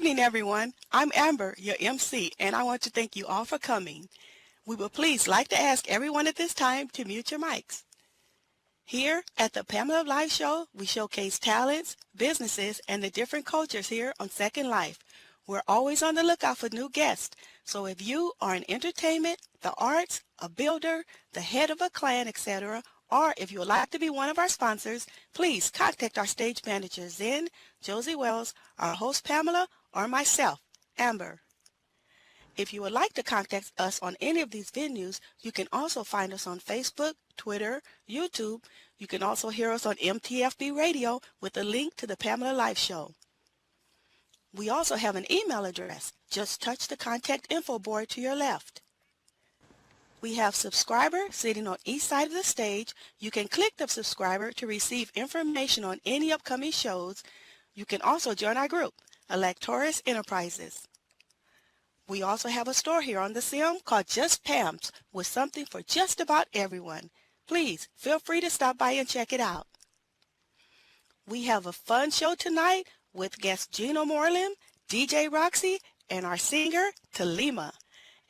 evening, everyone. I'm Amber, your MC, and I want to thank you all for coming. We would please like to ask everyone at this time to mute your mics. Here at the Pamela Live Show, we showcase talents, businesses, and the different cultures here on Second Life. We're always on the lookout for new guests, so if you are in entertainment, the arts, a builder, the head of a clan, etc., or if you would like to be one of our sponsors, please contact our stage manager, Zen, Josie Wells, our host, Pamela, or myself, Amber. If you would like to contact us on any of these venues, you can also find us on Facebook, Twitter, YouTube. You can also hear us on MTFB Radio with a link to the Pamela Live Show. We also have an email address. Just touch the contact info board to your left. We have subscriber sitting on each side of the stage. You can click the subscriber to receive information on any upcoming shows. You can also join our group, Electoris Enterprises. We also have a store here on the Sim called Just Pam's with something for just about everyone. Please feel free to stop by and check it out. We have a fun show tonight with guest Gino Moreland, DJ Roxy, and our singer Talima.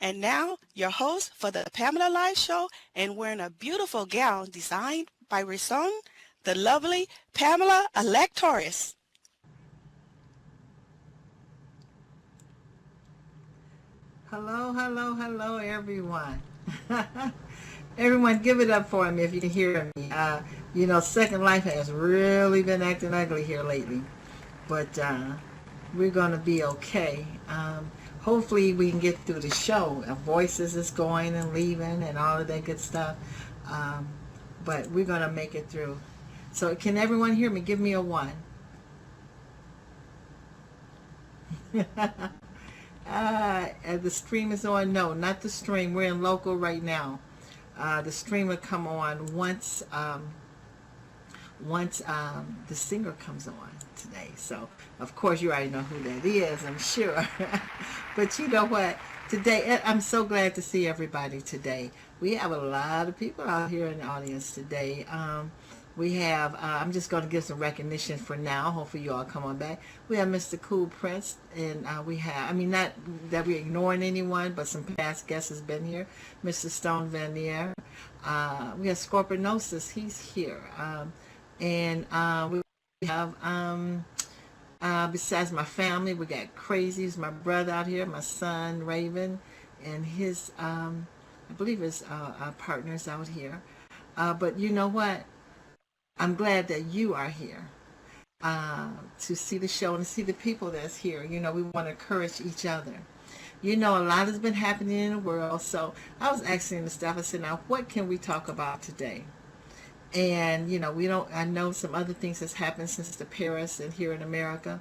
And now, your host for the Pamela Live Show, and wearing a beautiful gown designed by Rison, the lovely Pamela Electoris. Hello, hello, hello, everyone. Everyone, give it up for me if you can hear me. Second Life has really been acting ugly here lately, but we're going to be okay. Hopefully we can get through the show. Our voices is going and leaving and all of that good stuff. But we're going to make it through. So can everyone hear me? Give me a 1. The stream is on. No, not the stream. We're in local right now. The stream will come on once the singer comes on today. So, of course, you already know who that is, I'm sure. But you know what? Today, I'm so glad to see everybody today. We have a lot of people out here in the audience today. We have, I'm just going to give some recognition for now. Hopefully you all come on back. We have Mr. Cool Prince, and we have, not that we're ignoring anyone, but some past guests has been here. Mr. Stone Vanier. We have Scorpionosis, he's here. And we have, besides my family, we got Crazy's, my brother out here, my son, Raven, and his, I believe his partners out here. But you know what? I'm glad that you are here to see the show and to see the people that's here. We want to encourage each other. A lot has been happening in the world, so I was asking the staff, I said, now, what can we talk about today? And, I know some other things that's happened since the Paris and here in America.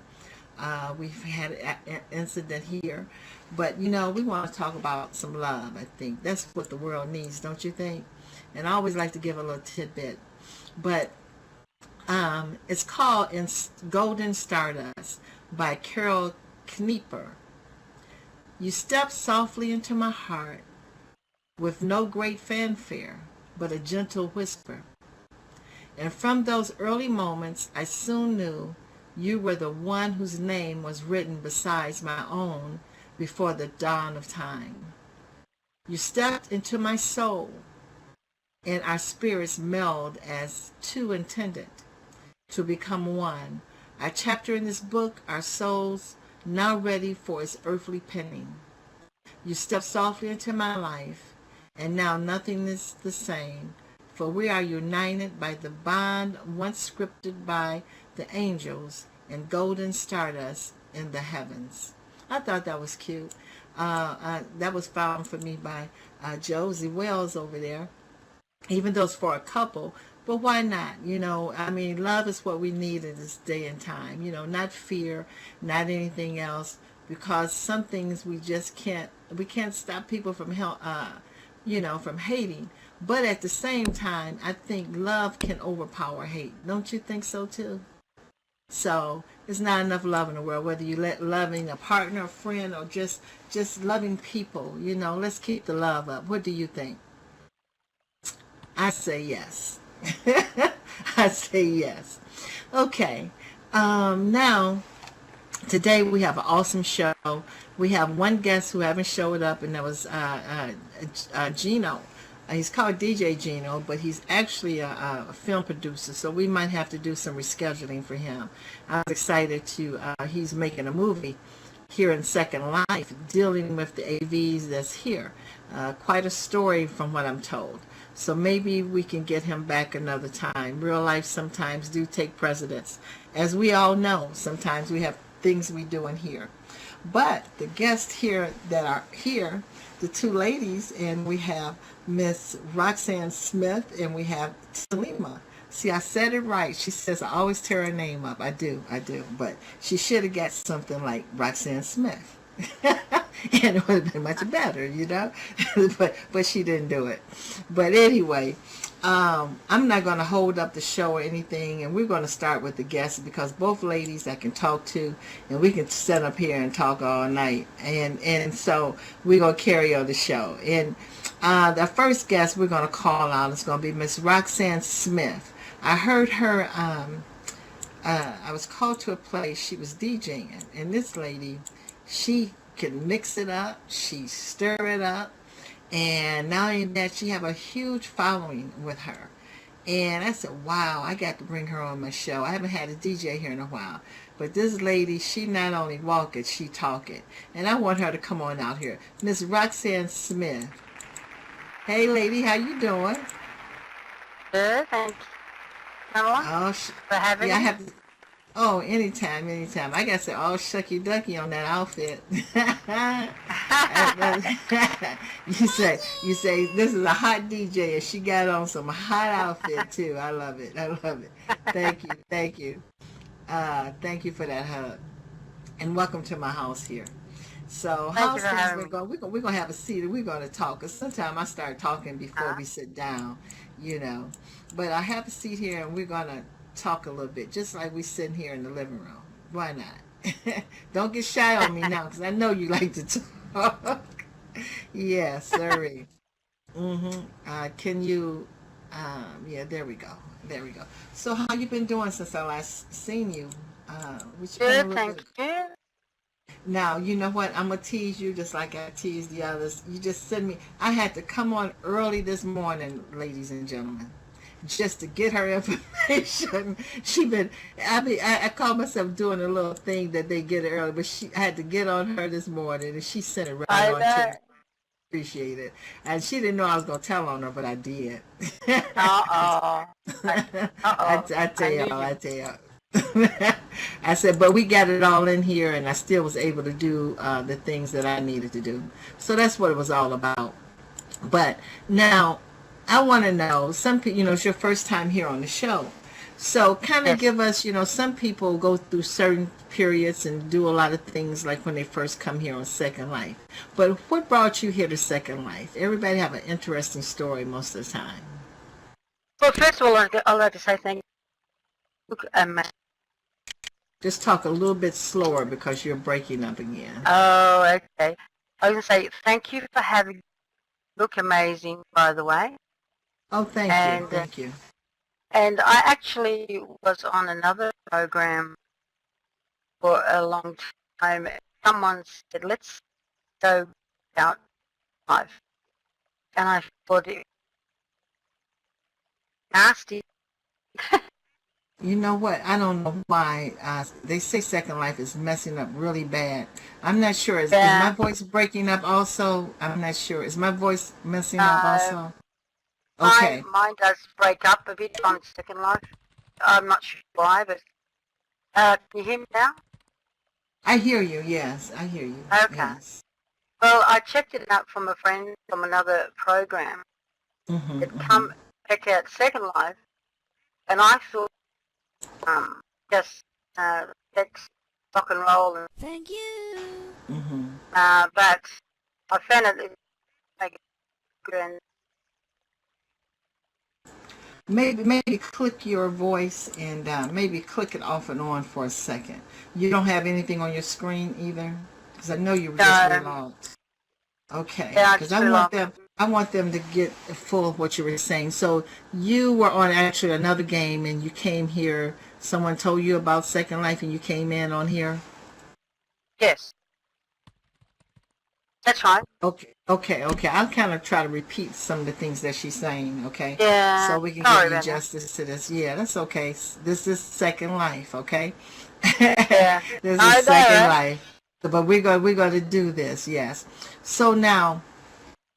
We've had an incident here. But, we want to talk about some love, I think. That's what the world needs, don't you think? And I always like to give a little tidbit. But it's called Golden Stardust by Carol Knieper. You step softly into my heart with no great fanfare, but a gentle whisper. And from those early moments, I soon knew you were the one whose name was written beside my own before the dawn of time. You stepped into my soul, and our spirits meld as two intended to become one. Our chapter in this book, our souls now ready for its earthly penning. You stepped softly into my life, and now nothing is the same, for we are united by the bond once scripted by the angels and golden stardust in the heavens. I thought that was cute. That was found for me by Josie Wells over there. Even though it's for a couple, but why not? Love is what we need in this day and time. Not fear, not anything else, because some things we can't stop people from from hating. But at the same time, I think love can overpower hate. Don't you think so too? So there's not enough love in the world, whether you loving a partner, a friend, or just loving people. Let's keep the love up. What do you think? I say yes. I say yes. Okay. Now, Today we have an awesome show. We have one guest who haven't showed up, and that was Gino. He's called DJ Gino, but he's actually a film producer, so we might have to do some rescheduling for him. I was excited to, he's making a movie here in Second Life dealing with the AVs that's here. Quite a story from what I'm told. So maybe we can get him back another time. Real life sometimes do take precedence. As we all know, sometimes we have things we do in here. But the guests here that are here, the two ladies, and we have Miss Roxanne Smith and we have Salima. See, I said it right. She says I always tear her name up. I do. But she should have got something like Roxanne Smith. And it would have been much better, you know. but she didn't do it. But anyway, I'm not going to hold up the show or anything, and we're going to start with the guests because both ladies I can talk to, and we can sit up here and talk all night. And so we're going to carry on the show. And the first guest we're going to call out is going to be Miss Roxanne Smith. I heard her, I was called to a place, she was DJing, and this lady, she can mix it up, she stir it up, and not only that, she have a huge following with her. And I said, wow, I got to bring her on my show. I haven't had a DJ here in a while. But this lady, she not only walk it, she talk it. And I want her to come on out here. Miss Roxanne Smith. Hey, lady, how you doing? Good, thank you, Pamela, Oh, for having yeah, I me. have. Oh, anytime. I got to say, all shucky ducky on that outfit. you say this is a hot DJ, and she got on some hot outfit too. I love it. Thank you. Thank you for that hug, and welcome to my house here. So Thank you how's for things having been me. going? We're gonna have a seat and we're gonna talk. Cause sometimes I start talking before Uh, we sit down, you know. But I have a seat here and we're gonna talk a little bit, just like we sitting here in the living room. Why not? Don't get shy on me now, cause I know you like to talk. Yes, sorry. Can you? Yeah, there we go. There we go. So how you been doing since I last seen you? What you been a Good, little thank bit? you. Now, you know what? I'm going to tease you just like I teased the others. You just send me. I had to come on early this morning, ladies and gentlemen, just to get her information. She been, I call myself doing a little thing that they get early, but I had to get on her this morning, and she sent it right I on to me. know. Appreciate it. And she didn't know I was going to tell on her, but I did. Uh-oh. Uh-oh. I tell I knew y'all, you. I tell y'all. I said, but we got it all in here, and I still was able to do the things that I needed to do. So that's what it was all about. But now, I want to know, some people, it's your first time here on the show. So kind of Yes. give us, some people go through certain periods and do a lot of things like when they first come here on Second Life. But what brought you here to Second Life? Everybody have an interesting story most of the time. Well, first of all, I'd like to say thank you. Just talk a little bit slower because you're breaking up again. Oh, okay. I was going to say thank you for having look amazing, by the way. Oh, thank you. And Thank you. and I actually was on another program for a long time. Someone said, let's go out live. And I thought it nasty. You know what? I don't know why. They say Second Life is messing up really bad. I'm not sure. Is my Yeah. voice breaking up also? I'm not sure. Is my voice messing up Uh, also? mine, Okay. mine does break up a bit on Second Life. I'm not sure why, but can you hear me now? I hear you. Yes, I hear you. Okay. Yes. Well, I checked it out from a friend from another program Mhm. that come Mhm. check out Second Life, and I thought just sex, rock and roll, and, Thank you. Mhm. but I found it like good. And Maybe click your voice and maybe click it off and on for a second. You don't have anything on your screen either, because I know you were just relogged. Okay, yeah, because just too long. I want them to get full of what you were saying. So you were on actually another game and you came here. Someone told you about Second Life and you came in on here. Yes, that's right. Okay. I'll kind of try to repeat some of the things that she's saying, okay? Yeah, So we can give sorry you about that. justice to this. Yeah, that's okay. This is Second Life, okay? Yeah, This is I know, Second right? Life. But we're going to do this, yes. So now,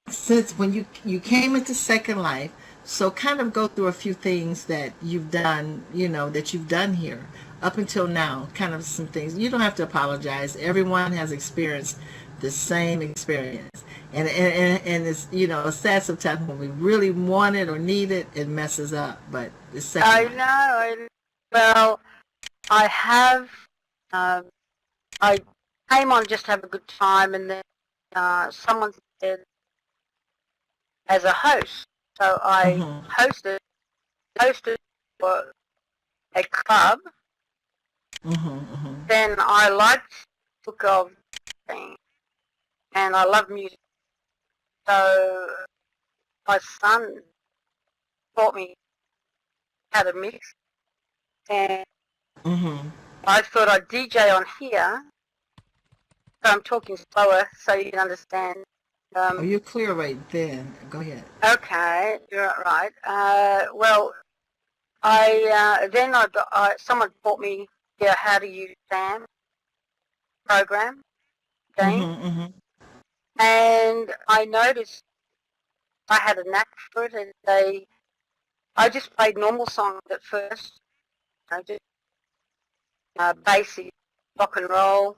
since when you came into Second Life, so kind of go through a few things that you've done, that you've done here up until now, kind of some things. You don't have to apologize. Everyone has experienced the same experience. And it's, it's sad sometimes when we really want it or need it, it messes up. But it's Second I Life. know. Well, I have. Um, I came on just to have a good time, and then someone said as a host, so I Mm-hmm. hosted for a club. Mm-hmm. Mm-hmm. Then I liked the look of things, and I love music. So my son taught me how to mix, and Mm-hmm. I thought I'd DJ on here. So I'm talking slower so you can understand. Oh, Um, you're clear right then. Go ahead. okay, you're right. Well, I then someone taught me how to use SAM program again, Mm-hmm. Mm-hmm. and I noticed I had a knack for it, and I just played normal songs at first, just basic rock and roll,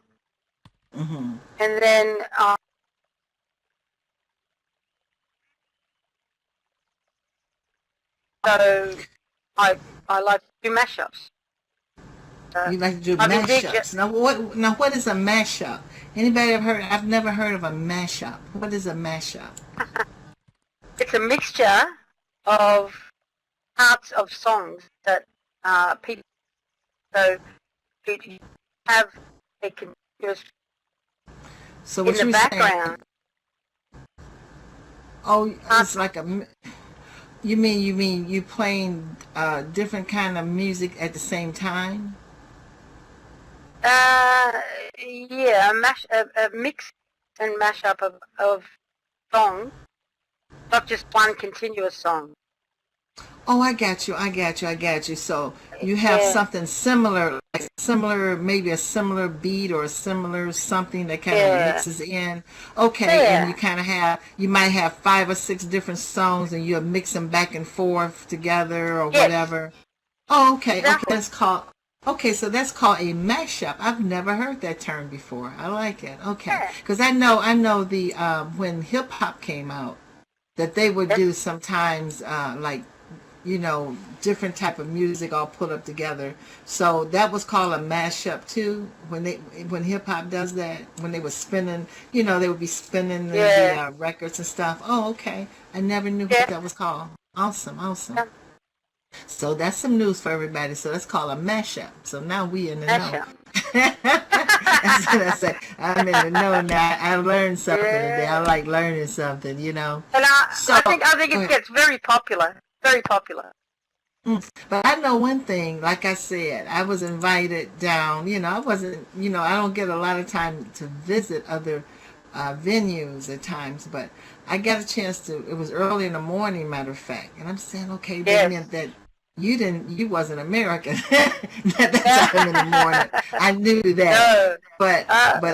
Mm-hmm. and then so I I like to do mashups. Uh, You like to do I've been DJ. mashups. Now what is a mashup? Anybody ever heard? I've never heard of a mashup. What is a mashup? It's a mixture of parts of songs that people so you have a continuous So in what the you were saying? background. Oh, Parts, it's like you mean you playing different kind of music at the same time? uh, yeah, a mix and mashup of songs, not just one continuous song. Oh, I got you. So you have Yeah, something similar, like similar, maybe a similar beat or a similar something that kind of yeah, mixes in. Okay, and yeah, you might have 5 or 6 different songs, and you're mixing back and forth together or yes, whatever. Oh, okay, exactly. so that's called a mashup. I've never heard that term before. I like it. Okay, Yeah, because I know the when hip hop came out, that they would yes, do sometimes like different type of music all put up together. So that was called a mashup too. When hip hop does that, when they were spinning, they would be spinning the yeah, records and stuff. Oh, okay. I never knew what yeah, that was called. Awesome, awesome. yeah, So that's some news for everybody. So that's called a mashup. So now we in the know. mashup. That's what I say. I'm in the know now. I learned something today. I Yeah, like learning something. and So, I think go it ahead. gets very popular, very popular. But I know one thing, like I said, I was invited down. I wasn't, I don't get a lot of time to visit other venues at times, but I got a chance to, it was early in the morning, matter of fact. And I'm saying, okay, that Yes. meant that you wasn't American at that time in the morning. I knew that. No. But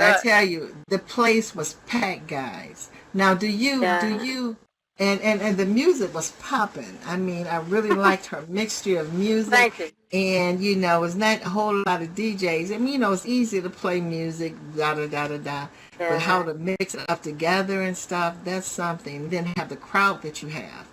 I Right. tell you, the place was packed, guys. Now, do Yeah. you and the music was popping. I mean, I really liked her mixture of music, Thank you. and it's not a whole lot of DJs. I mean, it's easy to play music, da da da da da, but how Yeah. to mix it up together and stuff, that's something. Then have the crowd that you have.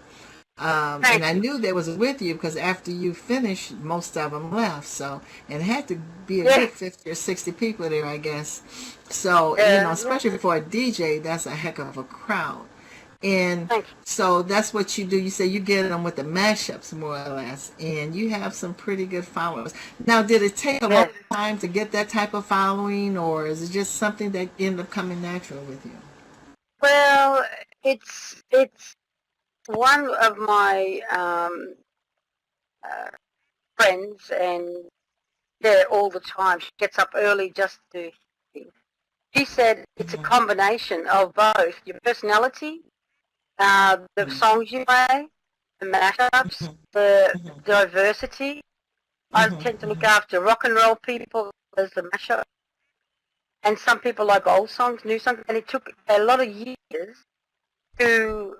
And Thank I you. knew that was with you because after you finished, most of them left. So, and it had to be a Yeah. good 50 or 60 people there, I guess. So, Yeah. Yeah. especially for a DJ, that's a heck of a crowd. And Thank you. so that's what you do. You say you get them with the mashups, more or less, and you have some pretty good followers. Now, did it take a long Yeah. time to get that type of following, or is it just something that ended up coming natural with you? Well, it's one of my uh, friends, and there all the time. She gets up early just to. She said it's a combination of both your personality, the songs you play, the mashups, the diversity. I tend to look after rock and roll people as the mashup, and some people like old songs, new songs, and it took a lot of years to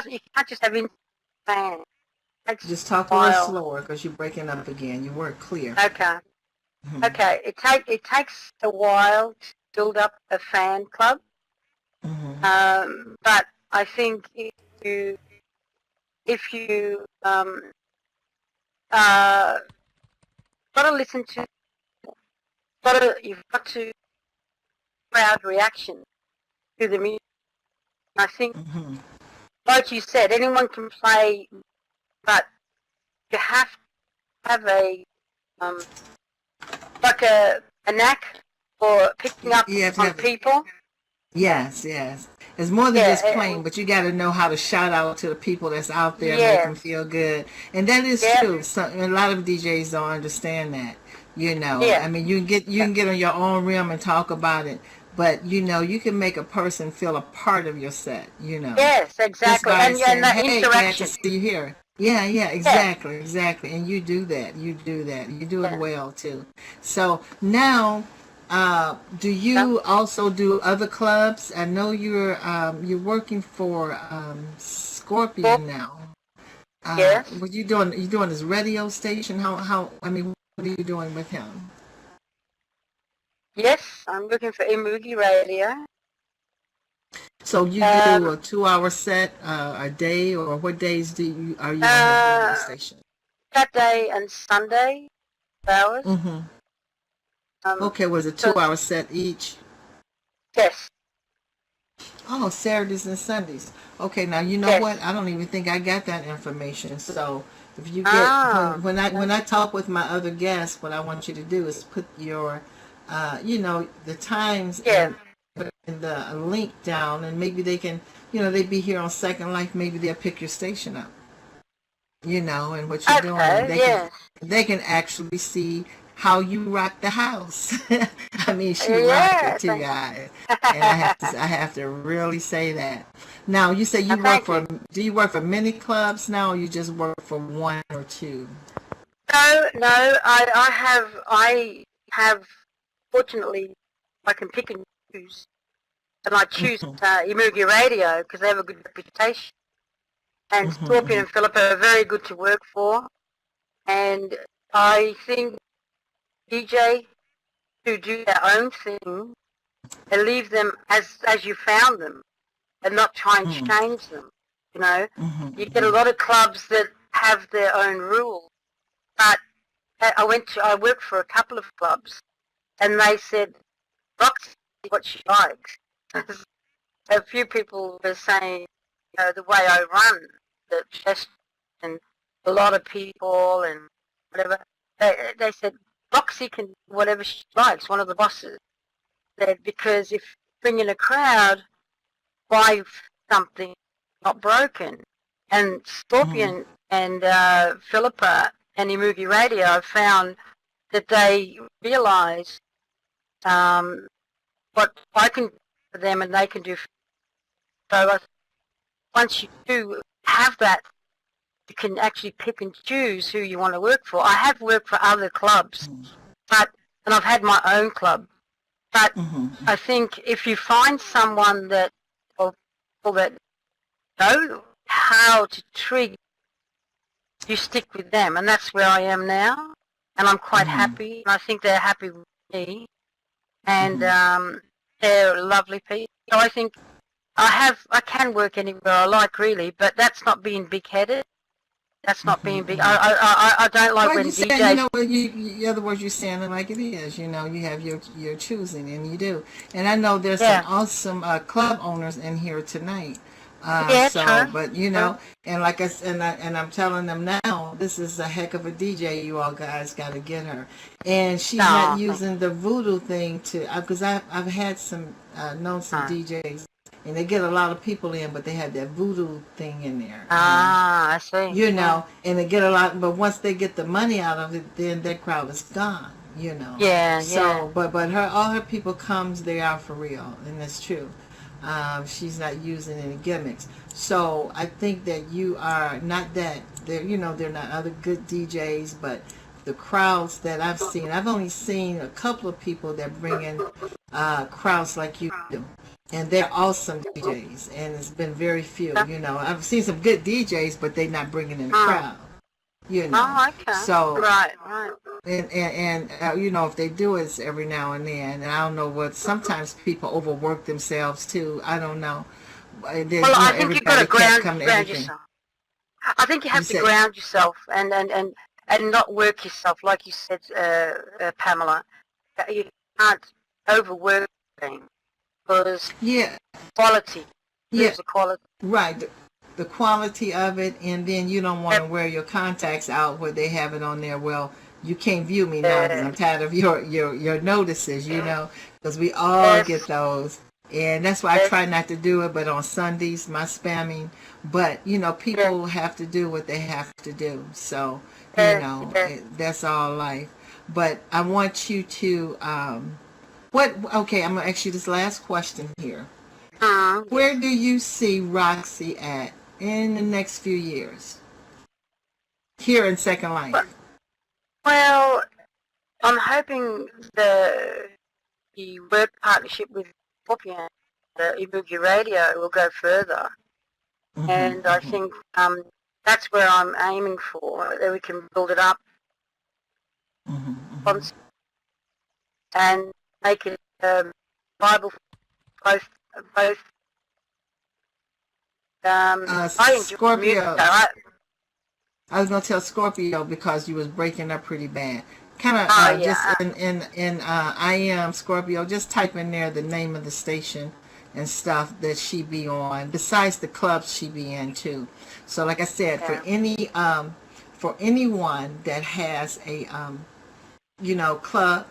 you can't just have in band. It's Just talk a little wild. slower because you're breaking up again. You weren't clear. Okay. Okay. It takes a while to build up a fan club. But I think if you got to listen to, you've got to crowd reaction to the music. I think, like you said, anyone can play, but you have to have a knack for picking up You have to on have it. people. Yes, yes. It's more than just playing, but you got to know how to shout out to the people that's out there and make them feel good. And that is true. A lot of DJs don't understand that. I mean, you can get on your own rim and talk about it, but you can make a person feel a part of your set. Yes, exactly. Just by And saying, that "Hey, glad to interaction. see you here." Yeah, exactly. And you do that. You do it well too. So now. Do you also do other clubs? I know you're working for Scorpion now. Yes. What you doing? You doing this radio station? I mean, what are you doing with him? Yes, I'm looking for Imugi Radio. So you do a 2-hour set a day, or what days are you on the radio station? Saturday and Sunday hours. Okay, was it 2-hour set each? Yes. Oh, Saturdays and Sundays. Okay, now you know what? I don't even think I got that information. So if you get when I talk with my other guests, what I want you to do is put your, the times and the link down, and maybe they can, they'd be here on Second Life. Maybe they'll pick your station up. And what you're doing, and they can actually see how you rock the house. I mean, she rocked it too, guys. And I have to really say that. Now, you say you do you work for many clubs now, or you just work for one or two? No, I have, fortunately, I can pick and choose. And I choose Imugi Radio because they have a good reputation. And Scorpion and Philippa are very good to work for. And I think DJ who do their own thing and leave them as you found them and not try and change them. You get a lot of clubs that have their own rules. But I worked for a couple of clubs and they said Roxy what she likes. A few people were saying, the way I run the chest and a lot of people and whatever, they said Roxy can do whatever she likes. One of the bosses said, because if you bring in a crowd, buy something not broken. And Scorpion and Philippa and Imugi Radio found that they realise what I can do for them and they can do for them. So once you do have that, you can actually pick and choose who you want to work for. I have worked for other clubs, and I've had my own club. But I think if you find someone that know how to treat, you stick with them, and that's where I am now. And I'm quite happy, and I think they're happy with me. And they're lovely people. So I think I can work anywhere I like, really, but that's not being big-headed. That's not being big. I don't like when DJs... In other words, you're saying it like it is. You have your choosing, and you do. And I know there's some awesome club owners in here tonight. True. But and like I said, and I'm telling them now, this is a heck of a DJ. You all guys got to get her. And she's not using the voodoo thing because I've had some known some DJs. And they get a lot of people in, but they have that voodoo thing in there. I see. And they get a lot, but once they get the money out of it, then that crowd is gone. you know. Yeah, yeah. So, but all her people comes, they are for real, and that's true. She's not using any gimmicks. So I think that you are not that there. You know, they're not other good DJs, but the crowds that I've only seen a couple of people that bring in crowds like you do, and they're awesome DJs, and it's been very few. You know, I've seen some good DJs, but they're not bringing in a crowd. You know, Oh, okay. so Right. and you know, if they do it every now and then, and I don't know what. Sometimes people overwork themselves too. I don't know. Then, Well, you know, I think you've got to everybody can't come to ground everything. yourself. I think you You have to said, ground yourself and not work yourself, like you said, Pamela. You can't overwork things because yeah, quality, yeah, lose the quality. right. The quality of it, and then you don't want to Yep. wear your contacts out where they have it on there. Well, you can't view me now because Uh, I'm tired of your notices. You know, because we all get yes, those, and that's why I yes, try not to do it. But on Sundays, my spamming. But you know, yes, people have to do what they have to do. So you yes, know, yes. that's all life. But I want you to what? Okay, I'm gonna ask you this last question here. Where Yes. do you see Roxy at in the next few years here in Second Well, Life? well, I'm hoping the work partnership with Scorpion, the Ibuki Radio, will go further. Hmm. And I think that's where I'm aiming for, that we can build it up Hmm. and make it viable for both. I enjoy music, Scorpio. though. I was gonna tell Scorpio because you was breaking up pretty bad. Kind of Oh just yeah, in I am Scorpio. Just type in there the name of the station and stuff that she be on. Besides the clubs she be in too. So like I said, yeah, for anyone that has a you know, club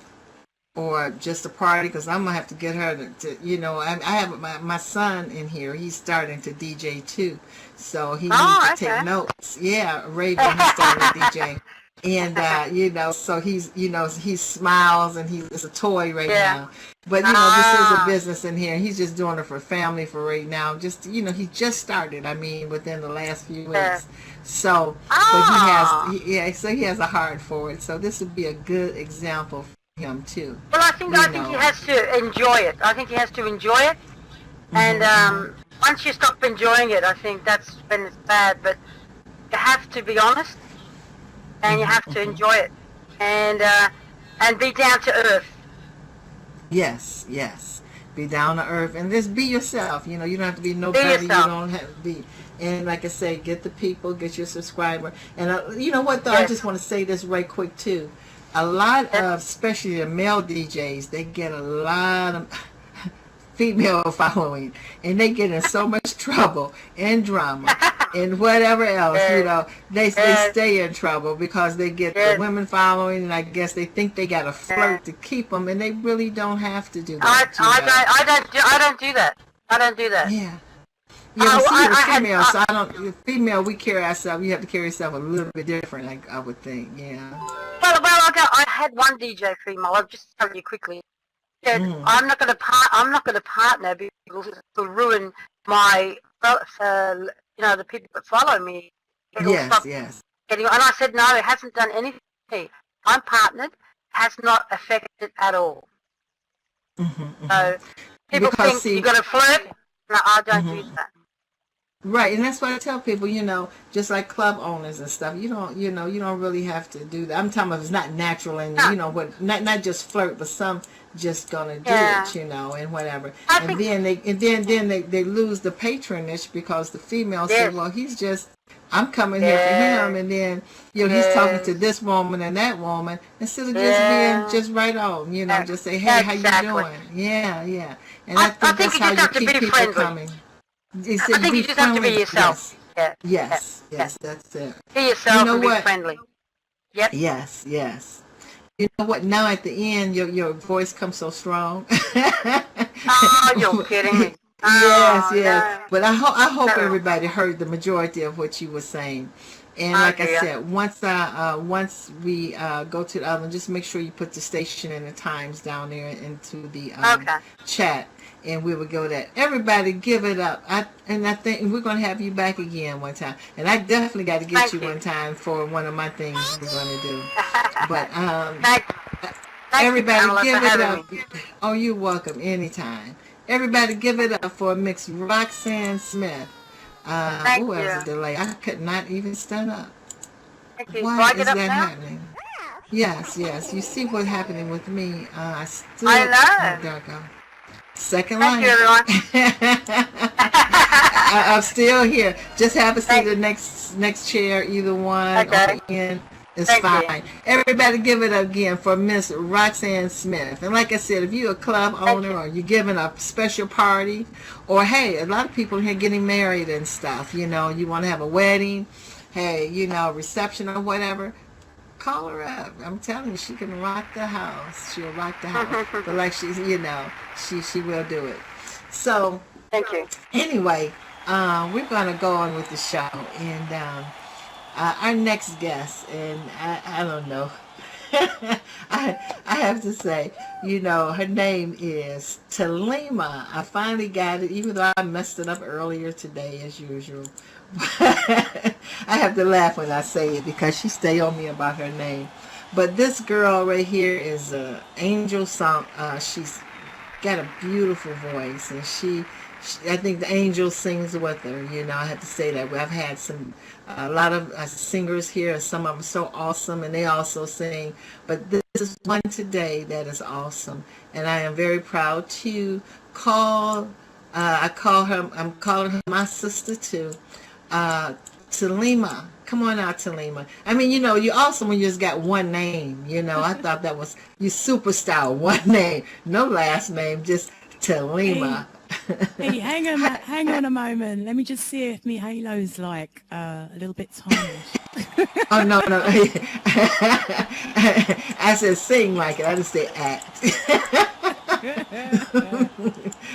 or just a party, because I'm gonna have to get her to you know, I have my son in here. He's starting to DJ too, so he needs to Oh, take okay. notes. Yeah, Raven, he's starting to DJ, and you know, so he's you know he smiles and he's it's a toy right Yeah. now. But you know, this is a Ah, business in here. He's just doing it for family for right now. Just you know, he just started. I mean, within the last few yeah. weeks. So, but Ah. yeah, so he has a heart for it. So this would be a good example for him too. Well, You I think he know. has to enjoy it. I think he has to enjoy it, and Hmm. Hmm. once you stop enjoying it, I think that's when it's bad. But you have to be honest, and you Hmm. have to Hmm. enjoy it, and be down to earth. Yes, yes. Be down to earth and just be yourself. You know, you don't have to be Be nobody. You yourself. don't have to be. And like I say, get the people, get your subscriber. And you know what though? I Yes. just want to say this right quick too. A lot Yes. of, especially the male DJs, they get a lot of female following, and they get in so much trouble and drama and whatever else. You Yes. know, they Yes. stay in trouble because they get the Yes. women following, and I guess they think they got to Yes. flirt to keep them, and they really don't have to do I that. You I know. don't I don't do I don't do that. I don't do that. Yeah. Yeah, but see, you're a I had female, so I don't. Female, we carry ourselves. You have to carry yourself a little bit different, I would think. Yeah. I had one DJ female. I'll just tell you quickly. Said Mm. I'm not going to partner because it will ruin my you know the people that follow me. It'll Yes. stop Yes. getting. And I said no, it hasn't done anything. I'm partnered. Has not affected at all. Hmm. Hmm. So people Because think you see. got to flirt. No, I don't do Hmm. that. Right, and that's what I tell people, you know, just like club owners and stuff, you know, you don't really have to do that. I'm talking about it's not natural and, No. you know, what, not just flirt, but some just gonna do Yeah. it, you know, and whatever. I And think then they lose the patronage because the female say, yes, well, I'm coming here for him, yes, and then, you know, he's talking to yes, this woman and that woman, instead of just being yeah. just right on, you know, Yeah, just say, hey, how you exactly. doing? Yeah, yeah. And I I think think that's you how just you have to keep be people friendly. coming. You I said think be you just have to be friendly. yourself. Yes, Yeah, yeah, yes, yeah. yes. That's it. Be You yourself know and be what? friendly. Yep. Yes, yes. You know what? Now at the end, your voice comes so strong. Oh, you're kidding me. Yes, Oh, yes. no. But I hope No. everybody heard the majority of what you were saying. And Oh like I dear. said, once we go to the other one, just make sure you put the station and the times down there into the Okay. chat, and we will go there. Everybody, give it up. I think we're gonna have you back again one time, and I definitely got to get you Thank you. one time for one of my things we're gonna do. But thank, thank you, everybody, Pamela, for give it having up. me. Oh, you're welcome anytime. Everybody, give it up for Miss Roxanne Smith. Thank That was you. a delay. I could not even stand up. Thank you. Do Why I get is up that now? happening? Yes, yes. You see what's happening with me. I I still, oh, know. there I go. Second Thank you, life. everyone. I'm still here. Just have a seat Thank, in the next chair, either one on okay. the end. It's Thank you. fine. Everybody give it up again for Miss Roxanne Smith. And like I said, if you're a club Thank owner you. or you're giving a special party, or hey, a lot of people here getting married and stuff, you want to have a wedding, hey, reception or whatever, call her up. I'm telling you, she can rock the house. She'll rock the house. But like she will do it. So Thank you. anyway, we're gonna go on with the show, and our next guest, and I don't know. I have to say, her name is Talima. I finally got it, even though I messed it up earlier today, as usual. I have to laugh when I say it because she stay on me about her name. But this girl right here is Angel Song. She's got a beautiful voice, and I think the angel sings with her. I have to say that. I've had a lot of singers here, and some of them so awesome, and they also sing. But this is one today that is awesome, and I am very proud to call. I'm calling her my sister too. Talima. Come on out, Talima. I mean, you're awesome when you just got one name. I thought that was you superstar. One name, no last name, just Talima. Hey, hey, hang on a moment. Let me just see if my halo's like a little bit tarnished. Oh no, no. I said sing like it. I didn't say act.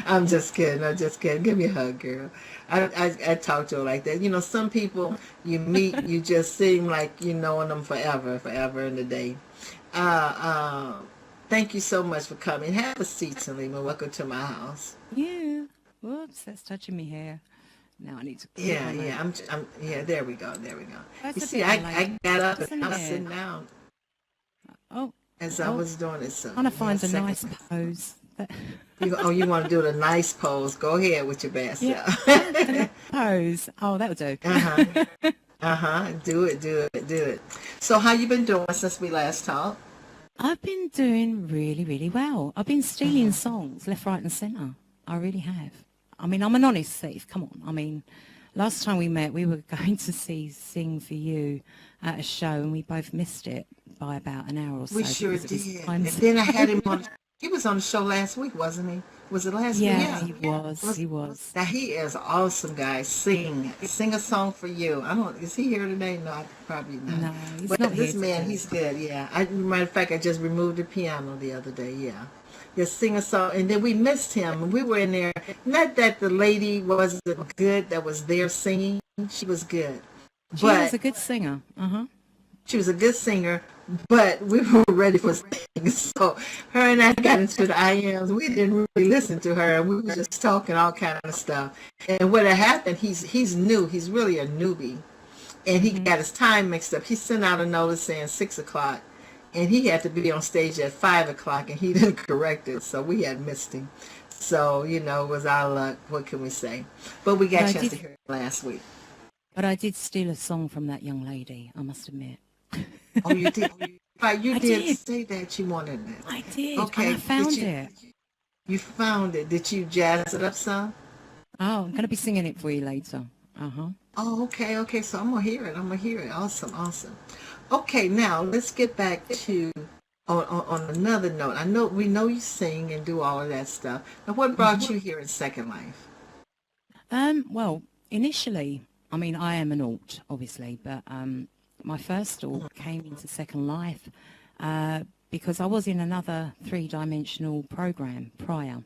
I'm just kidding. I'm just kidding. Give me a hug, girl. I talk to her like that. Some people you meet, you just seem like you knowing them forever in the day. Uh, uh, Thank you so much for coming. Have a seat, Salima. Welcome to my house. Yeah. Whoops, that's touching me here. Now I need to put Yeah, on yeah. that. Yeah. There we go. There we go. That's You a see, bit late, I got up and isn't I was it? sitting down Oh, as I oh, was doing it. So trying to yeah, find a second. nice pose. You want to do the nice pose? Go ahead with your best Yeah, self. a nice pose. Oh, that'll do. Uh-huh. Uh-huh. Do it. So how you been doing since we last talked? I've been doing really, really well. I've been stealing songs left, right, and centre. I really have. I mean, I'm an honest thief. Come on. I mean, last time we met, we were going to see Sing for You at a show, and we both missed it by about an hour or so We sure because it was did. time. And then I had him on. He was on the show last week, wasn't he? Was it last week? Yeah, Yeah. he was. Was He was. Now he is awesome, guys. Sing a song for you. I don't. Is he here today? No, probably not. No, he's But not this here man, today. he's good. Yeah. Matter of fact, I just removed the piano the other day. Yeah. Just sing a song, and then we missed him. And we were in there. Not that the lady wasn't good that was there singing. She was good, She was but a good singer. Uh-huh. she was a good singer, but we were ready for singing. So her and I got into the IMs. We didn't really listen to her, and we were just talking all kind of stuff. And what had happened, he's new. He's really a newbie, and he got his time mixed up. He sent out a notice saying 6 o'clock, and he had to be on stage at 5 o'clock, and he didn't correct it, so we had missed him. So it was our luck. What can we say? But we got But a I chance to did, hear it last week. but I did steal a song from that young lady, I must admit. Oh, you did. Right, you I did did. say that you wanted it. I did, and Okay, I found it. you found it. Did you jazz it up some? Oh, I'm going to be singing it for you later. Uh-huh. Oh, okay. So I'm gonna hear it. Awesome. Okay, now let's get back to on another note. We know you sing and do all of that stuff. Now, what brought you here in Second Life? Well, initially, I mean, I am an alt, obviously, but my first alt came into Second Life because I was in another three-dimensional program prior,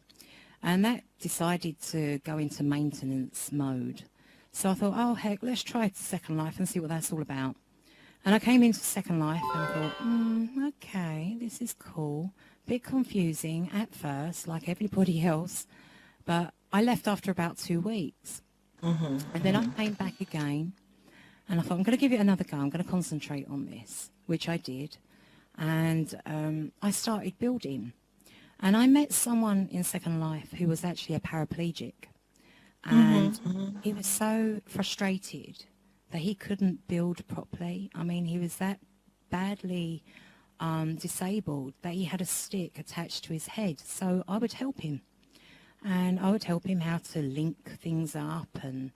and that decided to go into maintenance mode. So I thought, oh, heck, let's try Second Life and see what that's all about. And I came into Second Life and I thought, okay, this is cool. Bit confusing at first, like everybody else. But I left after about 2 weeks. And then I came back again. And I thought, I'm going to give it another go. I'm going to concentrate on this, which I did. And I started building. And I met someone in Second Life who was actually a paraplegic. And he was so frustrated that he couldn't build properly. I mean, he was that badly disabled that he had a stick attached to his head. So I would help him. And I would help him how to link things up and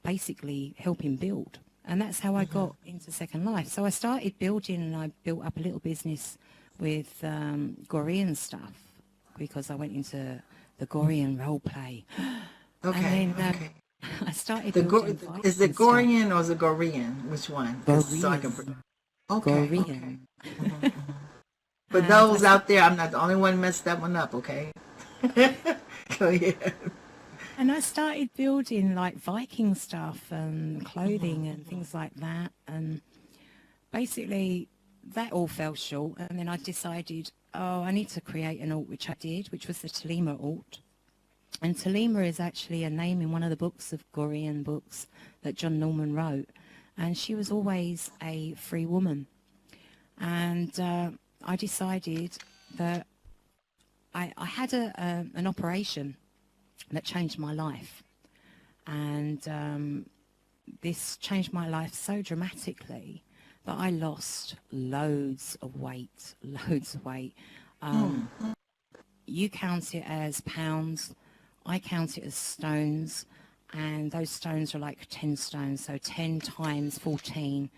basically help him build. And that's how I got into Second Life. So I started building, and I built up a little business with Gorian stuff because I went into the Gorian role play. Okay. And then, Okay. I started The building is it fighting stuff. Gorian or is it Gorian? Which one? So I can. Gorian. Okay. Gorian. Okay. For And those I out there, I'm not the only one messed that one up. Okay. Go ahead. And I started building like Viking stuff and clothing and things like that. And basically that all fell short. And then I decided, oh, I need to create an alt, which I did, which was the Talima alt. And Talima is actually a name in one of the books of Gorian books that John Norman wrote. And she was always a free woman. And I decided that I had an operation that changed my life. And this changed my life so dramatically that I lost loads of weight. You count it as pounds, I count it as stones, and those stones are like 10 stones, so 10 times 14,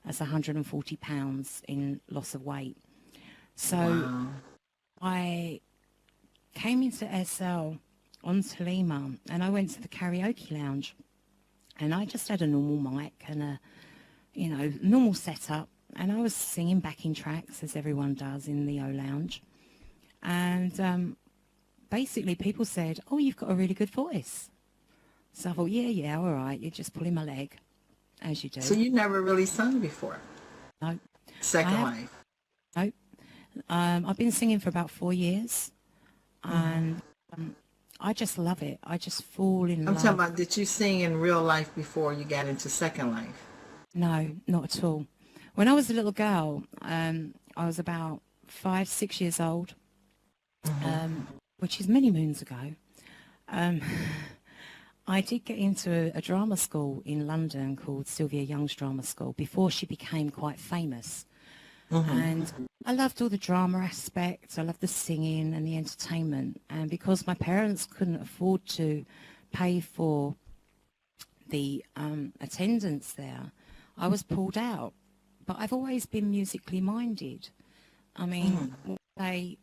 that's 140 pounds in loss of weight. So Wow. I came into SL on Talima, and I went to the karaoke lounge, and I just had a normal mic and a, normal setup, and I was singing backing tracks as everyone does in the O lounge. And basically people said, oh, you've got a really good voice. So I thought, yeah, all right, you're just pulling my leg, as you do. So you never really sung before? No, Second I have- Life. no. I've been singing for about 4 years, and I just love it. I just fall in I'm love. talking about, did you sing in real life before you got into Second Life? No, not at all. When I was a little girl, I was about 5, 6 years old, which is many moons ago. I did get into a drama school in London called Sylvia Young's Drama School before she became quite famous. And I loved all the drama aspects. I loved the singing and the entertainment. And because my parents couldn't afford to pay for the attendance there, I was pulled out. But I've always been musically minded. I mean, one day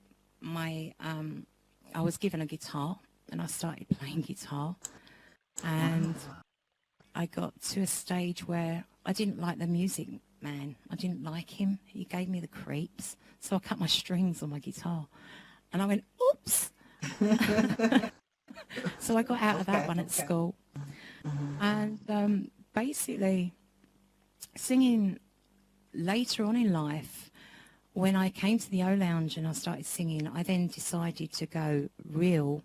I was given a guitar and I started playing guitar. And I got to a stage where I didn't like the music man. I didn't like him. He gave me the creeps. So I cut my strings on my guitar. And I went, oops. So I got out of that one at school. And basically singing later on in life, when I came to the O Lounge and I started singing, I then decided to go real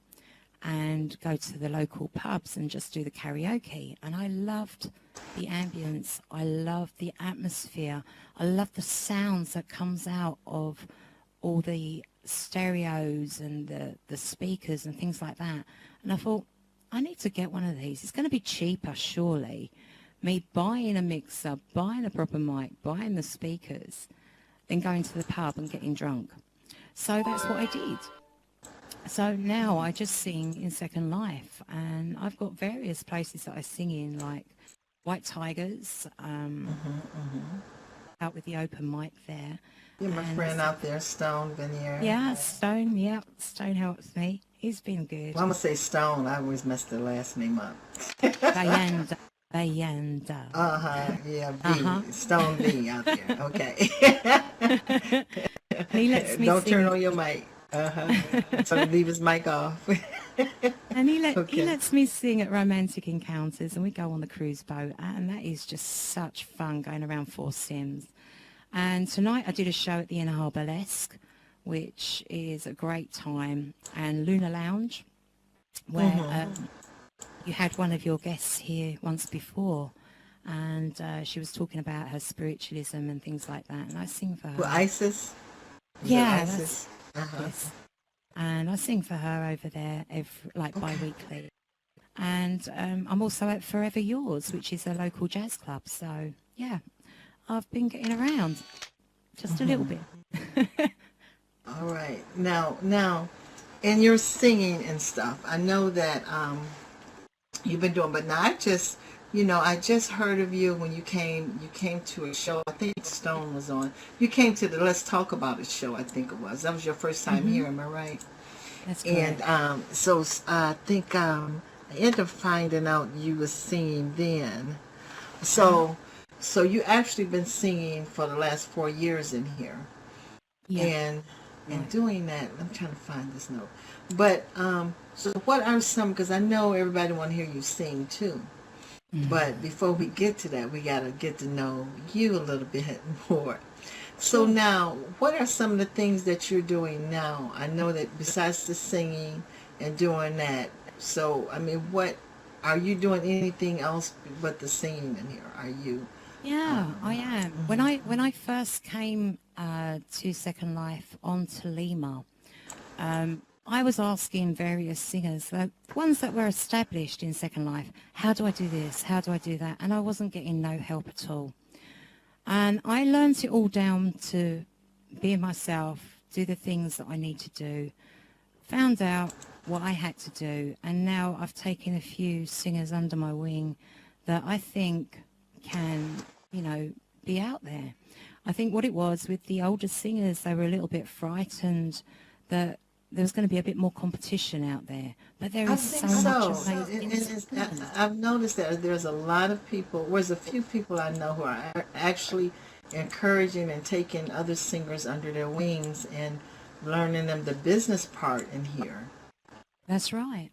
and go to the local pubs and just do the karaoke. And I loved the ambience. I loved the atmosphere. I loved the sounds that comes out of all the stereos and the speakers and things like that. And I thought, I need to get one of these. It's going to be cheaper, surely. Me buying a mixer, buying a proper mic, buying the speakers, then going to the pub and getting drunk. So that's what I did. So now I just sing in Second Life, and I've got various places that I sing in, like White Tigers, out with the open mic there. You're my And friend out there, Stone Veneer. Yeah, Stone helps me. He's been good. Well, I'm going to say Stone. I always mess the last name up. Bayanda. Yeah, V. Stone V out there. Okay. He lets me Don't sing. turn on your mic. So leave his mic off. And he he Okay. lets me sing at romantic encounters, and we go on the cruise boat, and that is just such fun going around Four Sims. And tonight I did a show at the Inner Harbour Burlesque, which is a great time, and Luna Lounge, where you had one of your guests here once before, and she was talking about her spiritualism and things like that, and I sing for Well, her. Isis. Is it Yeah, Isis? Uh-huh. yes. And I sing for her over there bi-weekly. And I'm also at Forever Yours, which is a local jazz club. So, yeah, I've been getting around just a little bit. All right. Now, in your singing and stuff, I know that you've been doing, but now I just heard of you when you came to a show. I think Stone was on. You came to the Let's Talk About It show, I think it was. That was your first time here, am I right? That's correct. And so I think I ended up finding out you was singing then. So you actually been singing for the last 4 years in here. Yeah. And doing that, I'm trying to find this note. But so what are some, because I know everybody want to hear you sing too. But before we get to that, we got to get to know you a little bit more. So now, what are some of the things that you're doing now? I know that besides the singing and doing that, so, I mean, what, are you doing anything else but the singing in here? Are you? Yeah, I am. When I first came to Second Life on to Lima, I was asking various singers, the ones that were established in Second Life, how do I do this? How do I do that? And I wasn't getting no help at all. And I learned it all down to be myself, do the things that I need to do, found out what I had to do, and now I've taken a few singers under my wing that I think can, be out there. I think what it was with the older singers, they were a little bit frightened that there was going to be a bit more competition out there. But there I is think so much so. amazing talent. I've noticed that there's a lot of people, there's a few people I know who are actually encouraging and taking other singers under their wings and learning them the business part in here. That's right.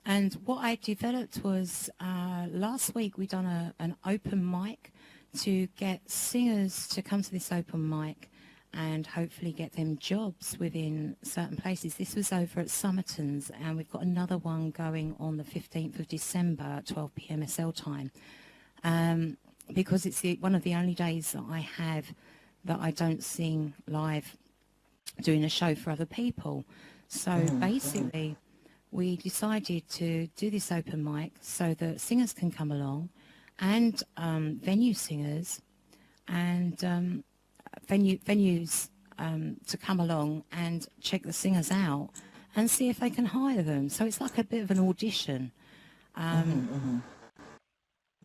And what I developed was last week we done an open mic to get singers to come to this open mic and hopefully get them jobs within certain places. This was over at Somerton's, and we've got another one going on the 15th of December at 12 p.m. SL time, because it's one of the only days that I have that I don't sing live doing a show for other people. So basically, we decided to do this open mic so that singers can come along and venue singers and venues to come along and check the singers out and see if they can hire them. So it's like a bit of an audition,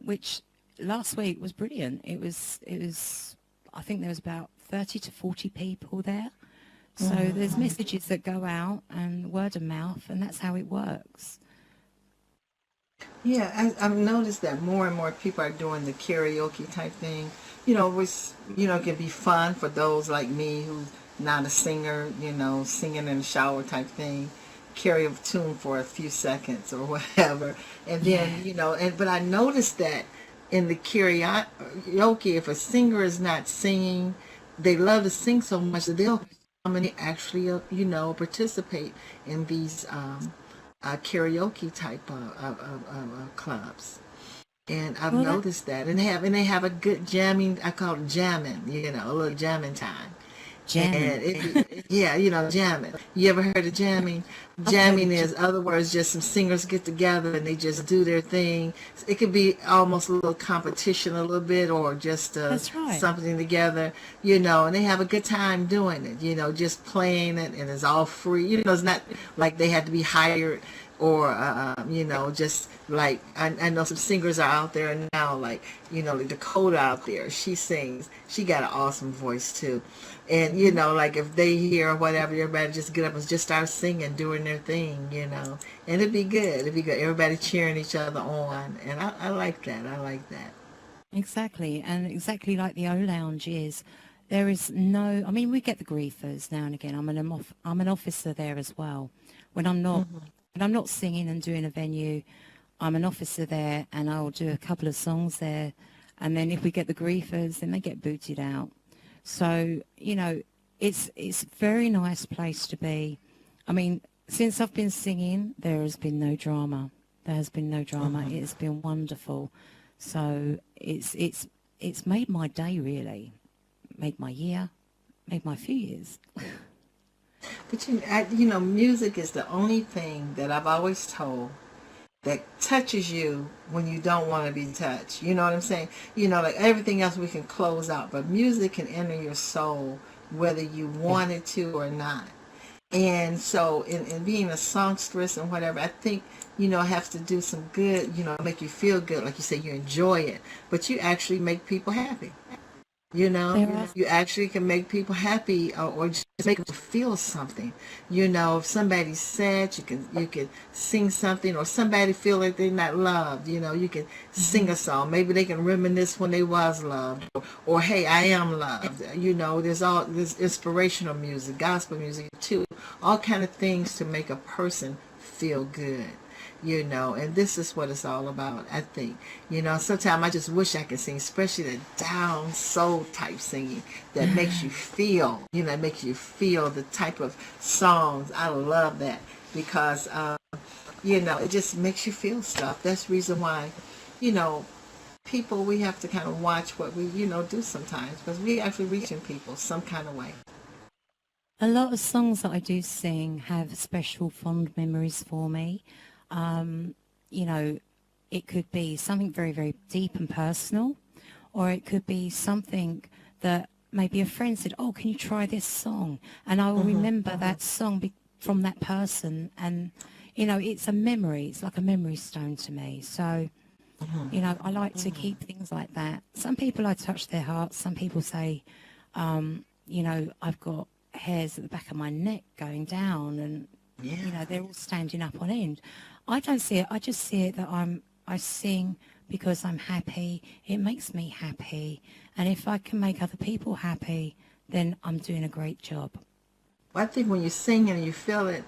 which last week was brilliant. It was. I think there was about 30 to 40 people there. So there's messages that go out and word of mouth, and that's how it works. Yeah, I've noticed that more and more people are doing the karaoke type thing, which, can be fun for those like me who's not a singer, singing in the shower type thing, carry a tune for a few seconds or whatever. And then, but I noticed that in the karaoke, if a singer is not singing, they love to sing so much that they'll come and actually, participate in these karaoke type of clubs. And I've noticed that, and they have a good jamming. I call it jamming, a little jamming time. Jamming. And jamming. You ever heard of jamming? Jamming is, other words, just some singers get together and they just do their thing. It could be almost a little competition a little bit, or just That's right. something together, and they have a good time doing it, just playing it, and it's all free. It's not like they had to be hired or, just like, I know some singers are out there now, like, Dakota out there, she sings. She got an awesome voice too. And, like if they hear or whatever, everybody just get up and just start singing, doing their thing, and it'd be good. It'd be good. Everybody cheering each other on. And I like that. I like that. Exactly. And exactly like the O Lounge is, there is no, we get the griefers now and again. I'm an officer there as well. When I'm not I'm not singing and doing a venue. I'm an officer there, and I'll do a couple of songs there. And then if we get the griefers, then they get booted out. So, you know, it's a very nice place to be. I mean, since I've been singing, there has been no drama. There has been no drama. Mhm. It's been wonderful. So it's made my day, really, made my year, made my few years. But you know, music is the only thing that I've always told that touches you when you don't want to be touched. You know what I'm saying? You know, like everything else we can close out, but music can enter your soul whether you want it to or not. And so in being a songstress and whatever, I think, you know, it has to do some good, you know, make you feel good. Like you say, you enjoy it, but you actually make people happy. You know, There are you actually can make people happy, or just make them feel something. You know, if somebody's sad, you can sing something, or somebody feel like they're not loved. You know, you can sing a song. Maybe they can reminisce when they was loved, or hey, I am loved. You know, there's inspirational music, gospel music too, all kind of things to make a person feel good. You know, and this is what it's all about, I think. You know, sometimes I just wish I could sing, especially the down soul type singing that makes you feel, you know, makes you feel the type of songs. I love that because, you know, it just makes you feel stuff. That's the reason why, you know, people, we have to kind of watch what we, you know, do sometimes because we actually reaching people some kind of way. a lot of songs that I do sing have special fond memories for me. You know, it could be something very, very deep and personal, or it could be something that maybe a friend said, "Oh, can you try this song?" And I will remember that song from that person, and you know, it's a memory. It's like a memory stone to me. So, you know, I like to keep things like that. Some people I touch their hearts. Some people say, you know, I've got hairs at the back of my neck going down, and you know, Yeah. they're all standing up on end. I don't see it. I just see it that I sing because I'm happy. It makes me happy. And if I can make other people happy, then I'm doing a great job. Well, I think when you sing and you feel it,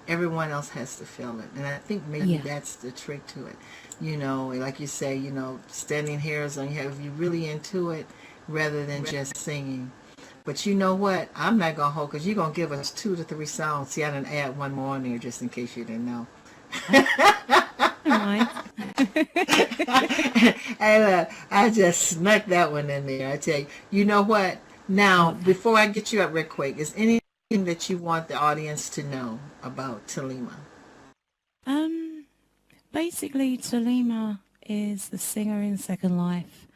everyone else has to feel it. And I think maybe Yeah. that's the trick to it. You know, like you say, you know, standing hairs on your head, if you're really into it rather than just singing. But you know what? I'm not going to hold because you're going to give us 2 to 3 songs. See, I didn't add one more on there just in case you didn't know. Don't mind. And I just snuck that one in there. I tell you, you know what? Now, Okay. before I get you up real quick, is anything that you want the audience to know about Talima? Um, Basically, Talima is the singer in Second Life.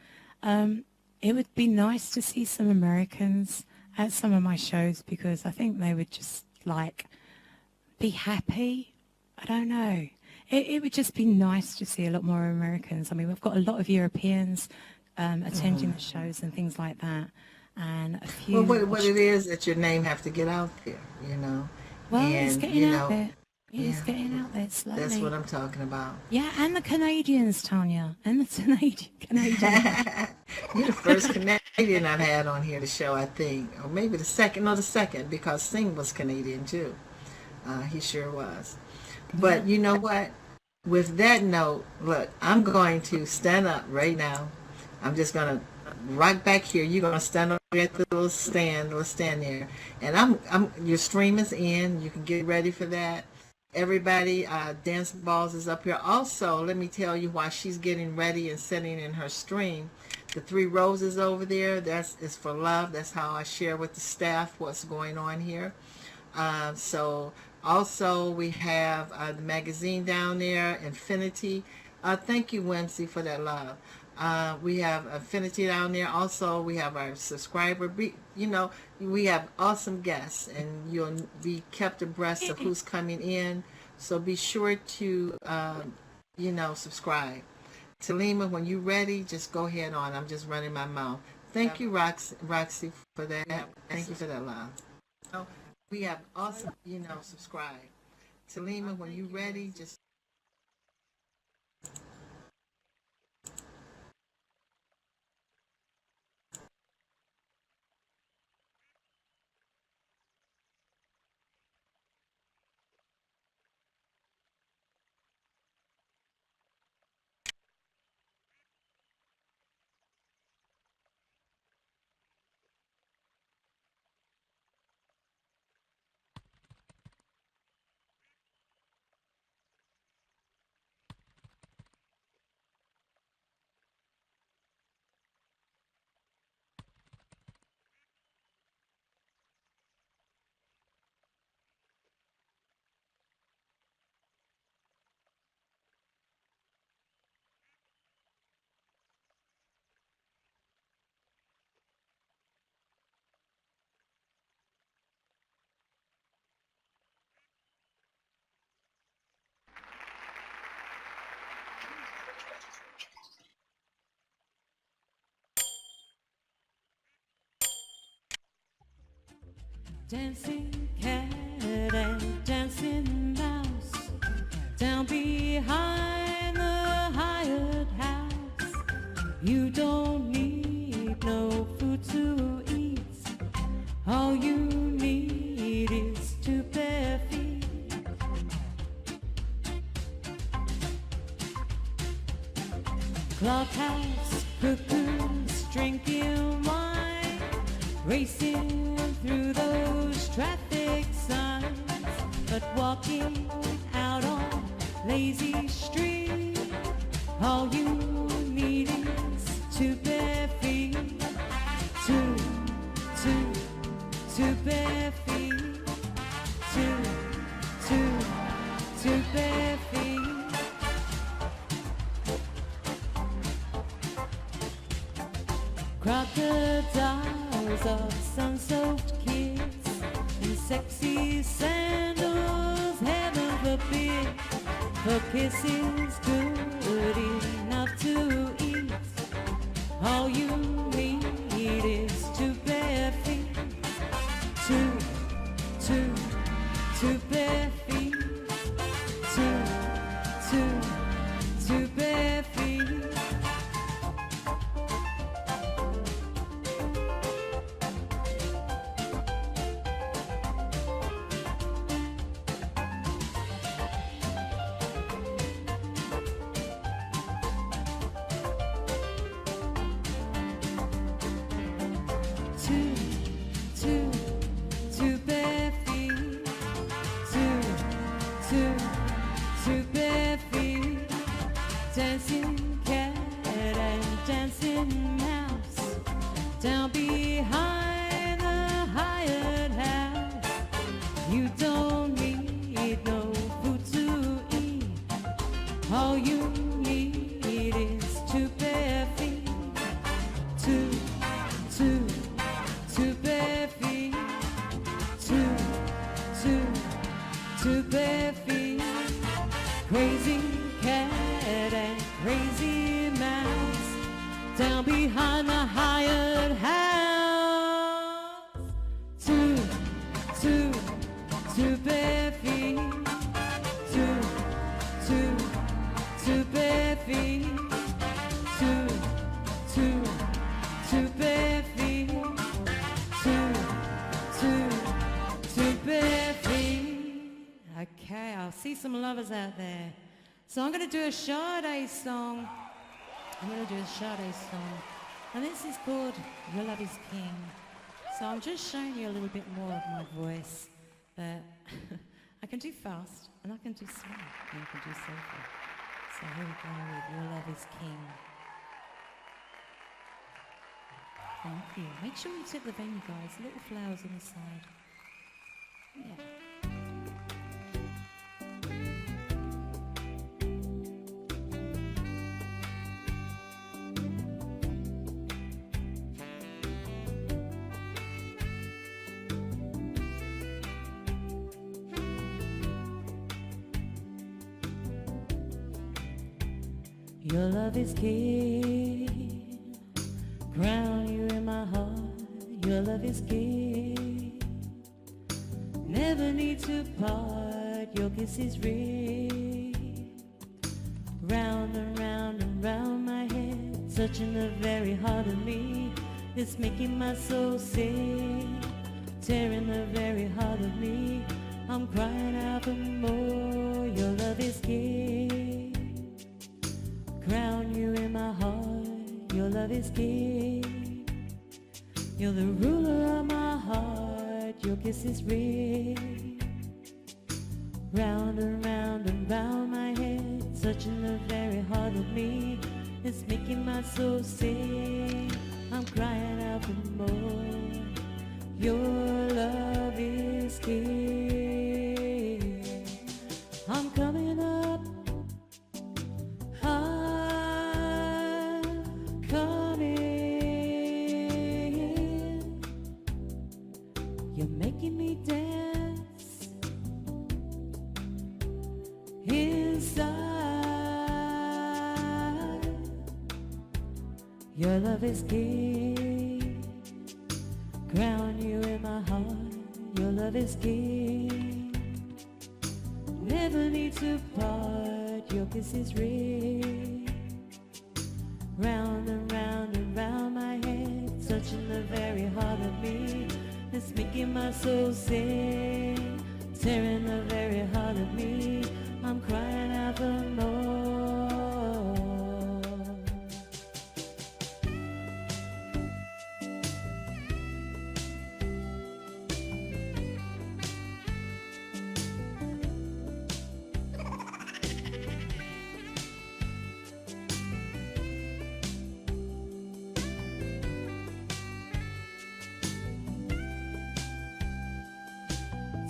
It would be nice to see some Americans at some of my shows because I think they would just like be happy. I don't know. It would just be nice to see a lot more Americans. I mean, we've got a lot of Europeans attending the shows and things like that, and a Well, few. what it is that your name have to get out there, you know, Well, it's and getting you out know, there. It's yeah, getting out there that's what slowly. I'm talking about. Yeah, and the Canadians, Tanya, and the Canadians. You're the first Canadian I've had on here to show, I think, or maybe the second, no, the second, because Singh was Canadian too. He sure was. Yeah. But you know what? With that note, look, I'm going to stand up right now. I'm just going to right back here. You're going to stand up at the little stand there. And your stream is in. You can get ready for that. Everybody, Dance Balls is up here. Also, let me tell you while she's getting ready and setting in her stream, the 3 roses over there, that's is for love. That's how I share with the staff what's going on here. So also we have the magazine down there, Infinity. Thank you, Whimsy, for that love. We have Infinity down there. Also, we have our subscriber. You know, we have awesome guests, and you'll be kept abreast of who's coming in. So be sure to, you know, subscribe. Talima, when you're ready, just go ahead on. I'm just running my mouth. Thank you, Roxy, for that. Thank you for that love. Oh, we have awesome, you know, subscribe. Talima, when you're ready, just Dancing cat and dancing mouse down behind the hired house. You don't need no food to eat. All you need is two bare feet. Clubhouse cuckoos drinking wine, racing through those traffic signs, but walking out on lazy street. All you need is two bare feet, two bare feet, two bare feet. Crocodiles of sun-soaked kids in sexy sandals, heaven forbid, for kisses good enough to eat. All you need is two bare feet, two bare feet, two bare feet. Two bare feet, two bare feet, dancing cat and dancing mouse down behind the hired house. You don't need no food to eat. All you need is two bare feet, two bare feet, two bare feet. Crazy cat and crazy mouse down behind the hired house. Two bare feet, two bare feet, two bare feet, two bare feet. Okay, I'll see some lovers out there. So I'm going to do a Sade song. And this is called Your Love is King. So I'm just showing you a little bit more of my voice. But I can do fast, and I can do slow, and I can do soulful. So here we go with Your Love is King. Thank you. Make sure you tip the venue, guys. Little flowers on the side. Yeah. Your love is king, crown you in my heart. Your love is king, never need to part. Your kiss is ring, round and round and round my head, touching the very heart of me. It's making my soul sing, tearing the very heart of me. I'm crying out for more. Your love is king, crown you in my heart. Your love is king, you're the ruler of my heart. Your kiss is ring, round and round and round my head, touching the very heart of me. It's making my soul sing, I'm crying out for more. Your love is king, I'm coming up, I'm coming in. You're making me dance inside. Your love is king, crown you in my heart. Your love is king. Never need to part. Your kiss is ring. Round and round my head, touching the very heart of me. It's making my soul sing, tearing the very heart of me. I'm crying out for more.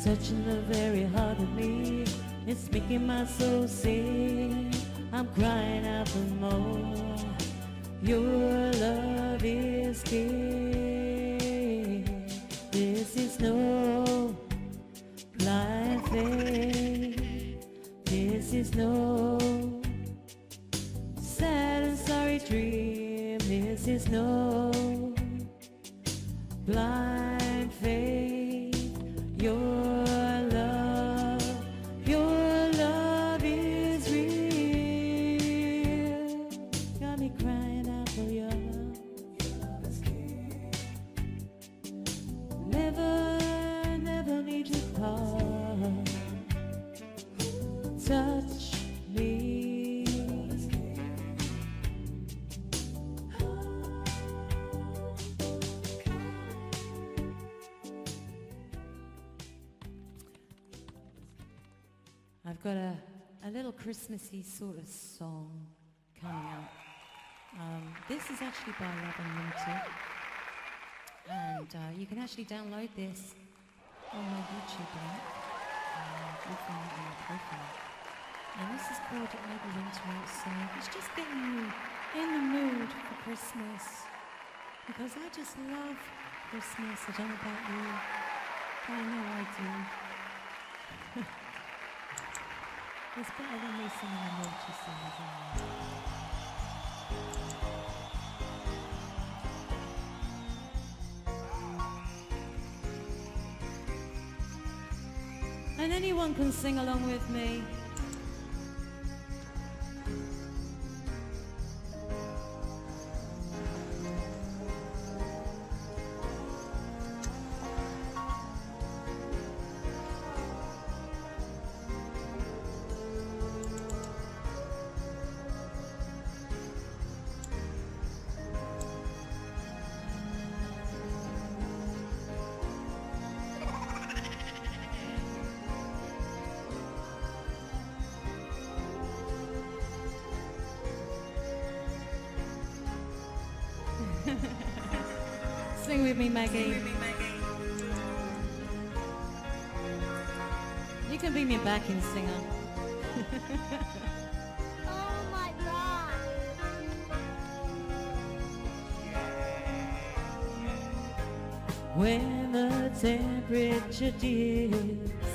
Touching the very heart of me, it's making my soul sing. I'm crying out for more. Your love is king. This is no blind faith. This is no sad and sorry dream. This is no blind faith. Your love is real. Got me crying out for your love. Never need to part. Touch me. I've got a little Christmassy sort of song coming up. This is actually by Love Unlimited, and you can actually download this on my YouTube link. You'll find it on my profile. And this is called It May Be Winter Outside. It's just getting you in the mood for Christmas, because I just love Christmas. I don't know about you, but I know I do. It's better than me singing a naughty song, isn't it? And anyone can sing along with me. Sing with me, Maggie. You can be my backing singer. Oh my God. When the temperature dips,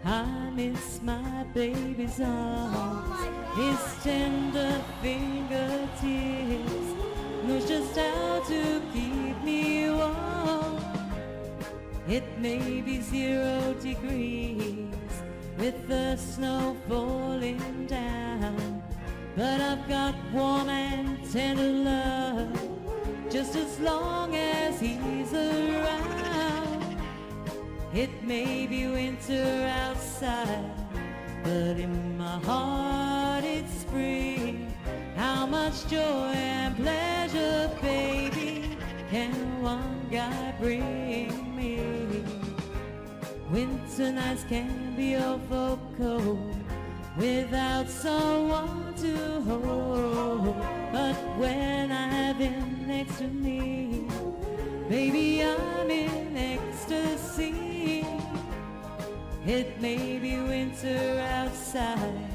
I miss my baby's arms. His tender fingertips knows just how to keep me warm. It may be 0 degrees with the snow falling down, but I've got warm and tender love just as long as he's around. It may be winter outside, but in my heart it's spring. How much joy and pleasure, baby, can one guy bring me? Winter nights can be awful cold without someone to hold, but when I have him next to me, baby, I'm in ecstasy. It may be winter outside,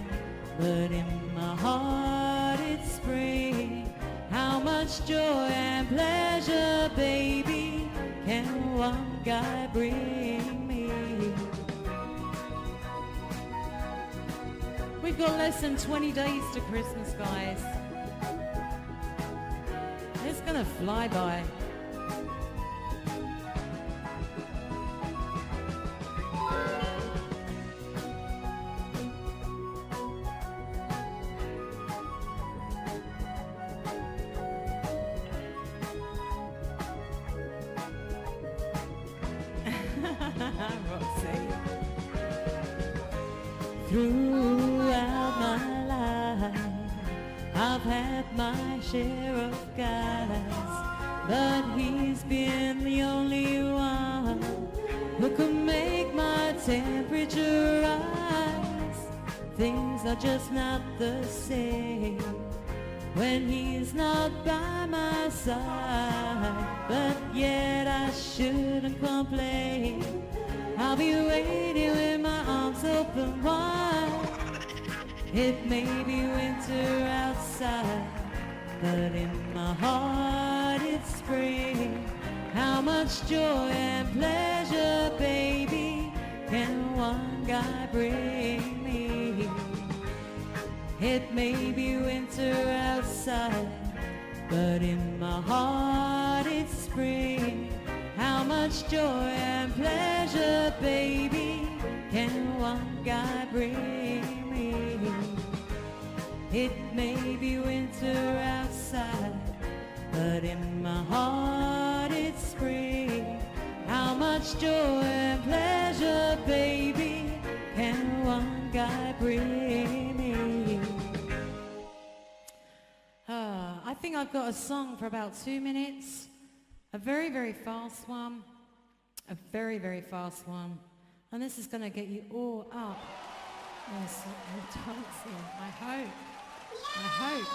but in my heart it's spring. How much joy and pleasure, baby, can one guy bring me? We've got less than 20 days to Christmas, guys. It's gonna fly by. Throughout my life, I've had my share of guys, but he's been the only one who could make my temperature rise. Things are just not the same when he's not by my side, but yet I shouldn't complain. I'll be waiting with my arms open wide. It may be winter outside, but in my heart it's spring. How much joy and pleasure, baby, can one guy bring me? It may be winter outside, but in my heart it's spring. How much joy and pleasure, baby, can one guy bring me? It may be winter outside, but in my heart it's spring. How much joy and pleasure, baby, can one guy bring me? I think I've got a song for about 2 minutes. A very, very fast one. A very, very fast one. And this is going to get you all up. Yes, I'm dancing. I hope.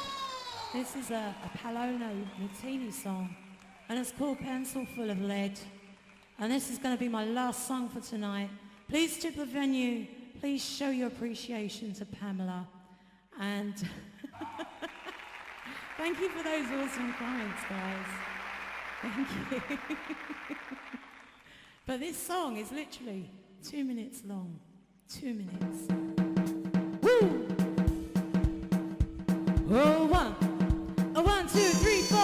This is a Paloma Martini song. And it's called Pencil Full of Lead. And this is going to be my last song for tonight. Please tip the venue. Please show your appreciation to Pamela. And thank you for those awesome comments, guys. Thank you. But this song is literally 2 minutes long. 2 minutes. Woo! Oh, one. Oh, 1, 2, 3, 4.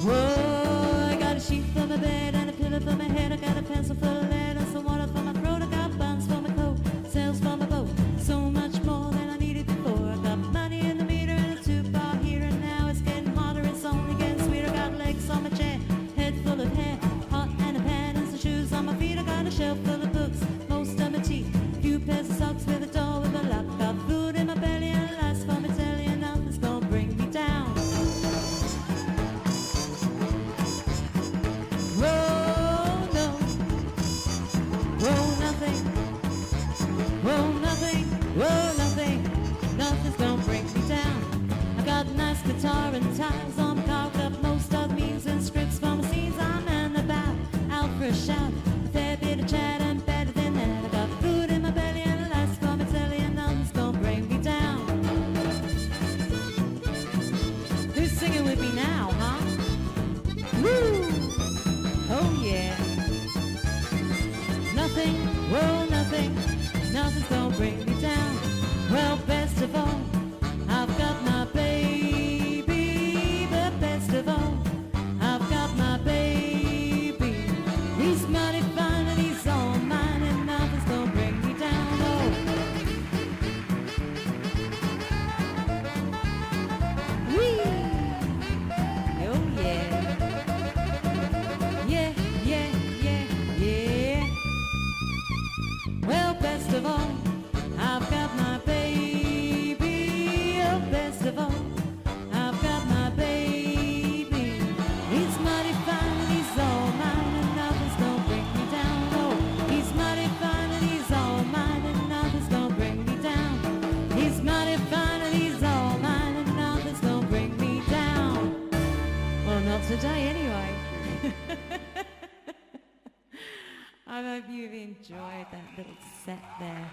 Whoa, I got a sheet for my bed and a pillow for my head. I got a pencil full of lead and some water for my throat. I got buns for my coat, sails for my boat. So much more than I needed before. I got money in the meter and a 2-bar here, and now it's getting hotter. It's only getting sweeter. I got legs on my chair, head full of hair, hot and a pan and some shoes on my feet. I got a shelf full of books, most of my teeth, few pairs of socks with a door with a lock. Got food in my belly and a last for me telly, and nothing's gonna bring me down. Whoa, no. Whoa, nothing. Whoa, nothing. Whoa, nothing. Nothing's gonna bring me down. I got a nice guitar and ties on my car. Got most of the means and scripts for my scenes. I'm and about, out for a shout. A fair bit of chat and better than that. I got food in my belly and a last for me telly, and nothing's gonna bring me down. Who's singing with me now, huh? Woo! Oh yeah. Nothing, whoa, nothing. Nothing's gonna bring me down. Well, best of all, I've got my baby. But best of all, I've got my baby. He's mighty fine and he's all mine, and nothing's gonna bring me down. Oh. Whee! Oh yeah. Yeah, yeah, yeah, yeah. Well, best of all, I've got my baby. Oh, best of all, I've got my baby. He's mighty fine and he's all mine, and nothing's gonna bring me down. Oh, he's mighty fine and he's all mine, and nothing's gonna bring me down. He's mighty fine and he's all mine, and nothing's gonna bring me down. Well, not today anyway. I hope you've enjoyed that little set there.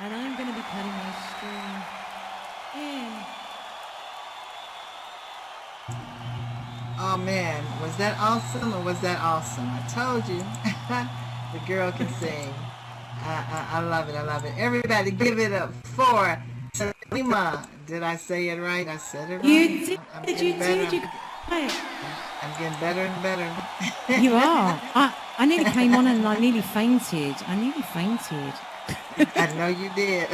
And I'm going to be cutting my string in. Oh man, was that awesome or was that awesome? I told you, the girl can sing. I love it, I love it. Everybody give it up for Salima. Did I say it right? I said it right. You did, I'm you getting better. did, you right. I'm getting better and better. You are. I nearly came on and I nearly fainted. I know you did.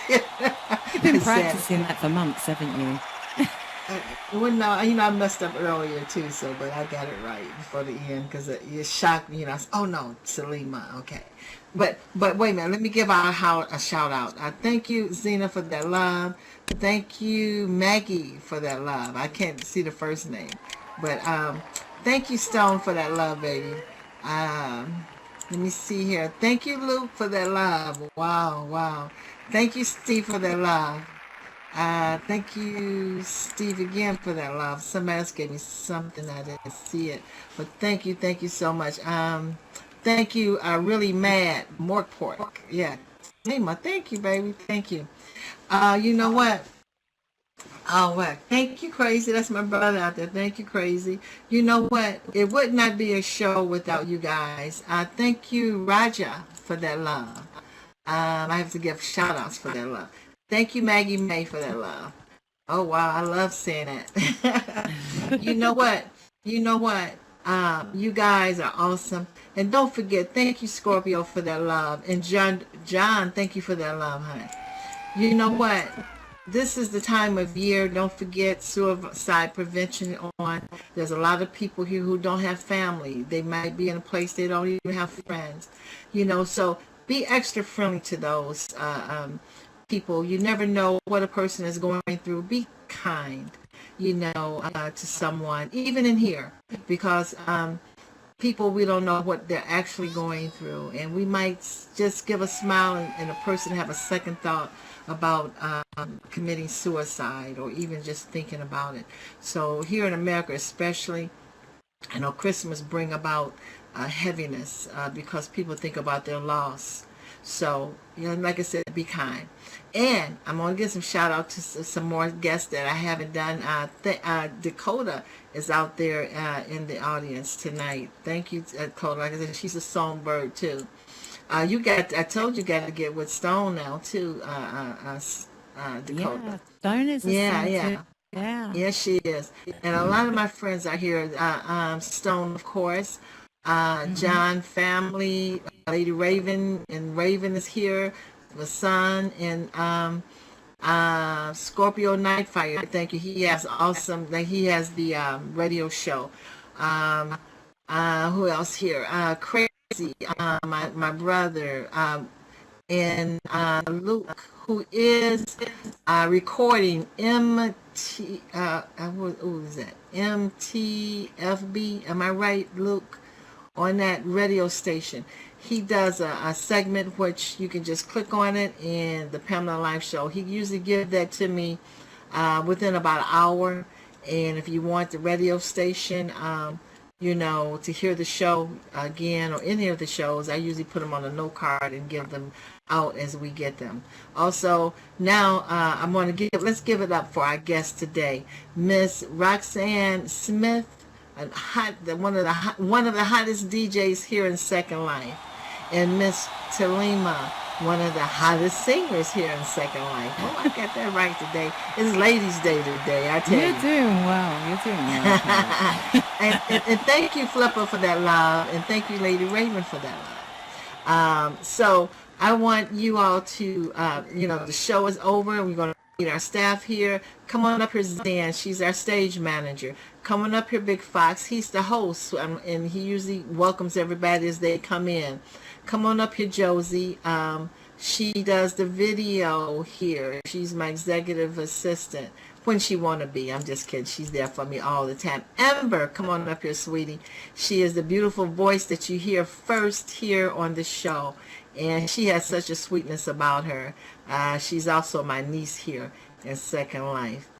You've been practicing that for months, haven't you? Well, no, I messed up earlier too, so but I got it right before the end because it shocked me. I said, oh no, Salima, okay. But wait a minute, let me give a shout out. Thank you, Zena, for that love. Thank you, Maggie, for that love. I can't see the first name, but thank you, Stone, for that love, baby. Um, Let me see here. Thank you, Luke, for that love. Wow, wow. Thank you, Steve, for that love. Thank you, Steve, again for that love. Somebody else gave me something I didn't see it, but thank you so much. Thank you, really mad Mork Pork. Yeah, Nima, thank you, baby, thank you. You know what? Oh, what? Thank you, Crazy. That's my brother out there. Thank you, Crazy. You know what? It would not be a show without you guys. Thank you, Raja, for that love. I have to give shout outs for that love. Thank you, Maggie May, for that love. Oh, wow. I love saying that. You know what? You know what? You guys are awesome. And don't forget, thank you, Scorpio, for that love. And John, thank you for that love, honey. You know what? This is the time of year. Don't forget suicide prevention on. There's a lot of people here who don't have family. They might be in a place they don't even have friends. So be extra friendly to those people. You never know what a person is going through. Be kind, to someone, even in here, because people, we don't know what they're actually going through, and we might just give a smile and a person have a second thought about committing suicide or even just thinking about it. So here in America especially, I know Christmas bring about heaviness because people think about their loss. So, like I said, be kind. And I'm going to give some shout out to some more guests that I haven't done. Dakota is out there in the audience tonight. Thank you, Dakota. Like I said, she's a songbird too. I told you got to get with Stone now too, Dakota. Yeah, Stone is a Yeah, singer yeah. too. Yeah. Yes, she is. And a lot of my friends are here. Stone, of course. John family, Lady Raven, and Raven is here. The son and Scorpio Nightfire. Thank you. He has awesome. Like he has the radio show. Um, who else here? Crazy. My brother. And Luke, who is recording what was that? MTFB. Am I right, Luke? On that radio station. He does a segment which you can just click on it in the Pamela Live Show. He usually gives that to me within about an hour. And if you want the radio station, to hear the show again or any of the shows, I usually put them on a note card and give them out as we get them. Also, now I'm going to let's give it up for our guest today, Miss Roxanne Smith, one of the hottest DJs here in Second Life, and Miss Talima, one of the hottest singers here in Second Life. Oh, I got that right today. It's Ladies' Day today, I tell you. You're doing well. You're doing well. and thank you, Flipper, for that love, and thank you, Lady Raven, for that love. So I want you all to, the show is over, and we're going to meet our staff here. Come on up here, Zan. She's our stage manager. Coming up here, Big Fox. He's the host, and he usually welcomes everybody as they come in. Come on up here, Josie. She does the video here. She's my executive assistant when she want to be. I'm just kidding. She's there for me all the time. Amber, come on up here, sweetie. She is the beautiful voice that you hear first here on the show, and she has such a sweetness about her. She's also my niece here in Second Life.